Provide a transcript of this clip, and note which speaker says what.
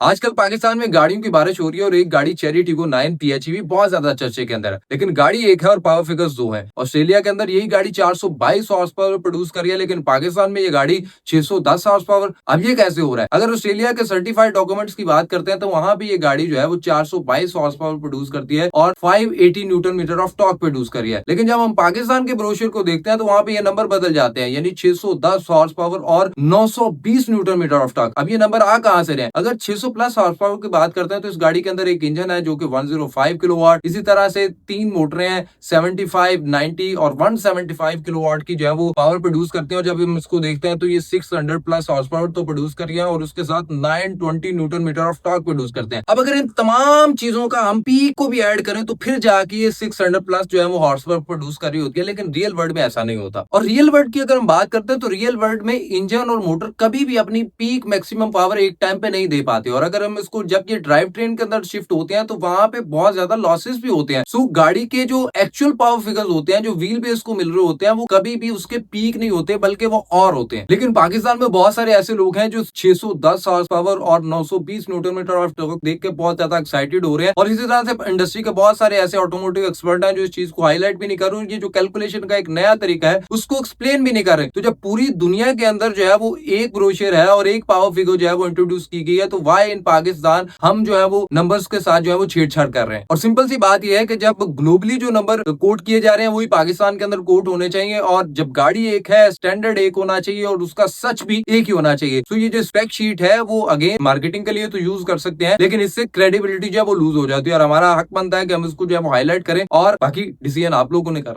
Speaker 1: आजकल पाकिस्तान में गाड़ियों की बारिश हो रही है और एक गाड़ी चेरी टिगो 9 PHEV बहुत ज्यादा चर्चे के अंदर है। लेकिन गाड़ी एक है और पावर फिगर्स दो हैं। ऑस्ट्रेलिया के अंदर यही गाड़ी 422 हॉर्स पावर प्रोड्यूस कर रही है, लेकिन पाकिस्तान में ये गाड़ी 610 हॉर्स पावर। अब ये कैसे हो रहा है? अगर ऑस्ट्रेलिया के सर्टिफाइड डॉक्यूमेंट्स की बात करते हैं तो वहां पे ये गाड़ी जो है वो 422 हॉर्स पावर प्रोड्यूस करती है और 580 newton metre of torque produce कर रही है। लेकिन जब हम पाकिस्तान के ब्रोशर को देखते हैं तो वहां पे ये नंबर बदल जाते हैं, यानी 610 हॉर्स पावर और 920 न्यूटन मीटर ऑफ टॉर्क। अब ये नंबर आ कहां से रहे हैं? अगर 600 प्लस हॉर्स पावर की बात करते हैं तो इस गाड़ी के अंदर एक इंजन है जो कि 105 किलोवाट, इसी तरह से तीन मोटरें हैं 75, 90 और 175 किलोवाट की जो है वो पावर प्रोड्यूस करते हैं। और जब हम इसको देखते हैं तो ये 600 प्लस हॉर्स पावर तो प्रोड्यूस कर रही है और उसके साथ 920 newton metre of torque produce करते हैं। अब अगर इन तमाम चीजों का हम पीक को भी ऐड करें तो फिर जाके ये 600 प्लस जो है वो हॉर्स पावर प्रोड्यूस कर रही होती है, लेकिन रियल वर्ल्ड में ऐसा नहीं होता। और रियल वर्ल्ड की अगर हम बात करते हैं तो रियल वर्ल्ड में इंजन और मोटर कभी भी अपनी पीक मैक्सिमम पावर एक टाइम पे नहीं दे पाते। और अगर हम इसको जब ये ड्राइव ट्रेन के अंदर शिफ्ट होते हैं तो वहां पे बहुत ज्यादा लॉसेस भी होते हैं। सो गाड़ी के जो एक्चुअल पावर फिगर्स होते हैं, जो व्हील बेस को मिल रहे होते हैं, वो कभी भी उसके पीक नहीं होते बल्कि वो और होते हैं। लेकिन पाकिस्तान में बहुत सारे ऐसे लोग हैं जो 610 हॉर्स पावर और 920 न्यूटन मीटर ऑफ टॉर्क देख के बहुत ज्यादा एक्साइटेड हो रहे हैं। और इसी तरह से इंडस्ट्री के बहुत सारे ऐसे ऑटोमोटिव एक्सपर्ट हैं जो इस चीज को हाईलाइट भी नहीं कर रहे। ये जो कैलकुलेशन का एक नया तरीका है उसको एक्सप्लेन भी नहीं कर रहे। तो जब पूरी दुनिया के अंदर जो है वो एक ब्रोशर है और एक पावर फिगर जो है वो इंट्रोड्यूस की गई है, तो वाई इन पाकिस्तान हम जो है वो नंबर्स के साथ जो है वो छेड़छाड़ कर रहे हैं। और सिंपल सी बात यह है कि जब ग्लोबली जो नंबर कोट किए जा रहे हैं वही पाकिस्तान के अंदर कोट होने चाहिए। और जब गाड़ी एक है, स्टैंडर्ड एक होना चाहिए और उसका सच भी एक ही होना चाहिए। तो ये जो स्पेक शीट है वो अगेन मार्केटिंग के लिए तो यूज कर सकते हैं, लेकिन इससे क्रेडिबिलिटी जो है वो लूज हो जाती है। और हमारा हक बनता है कि हम इसको जो है वो हाईलाइट करें, और बाकी डिसीजन आप लोगों ने करना है।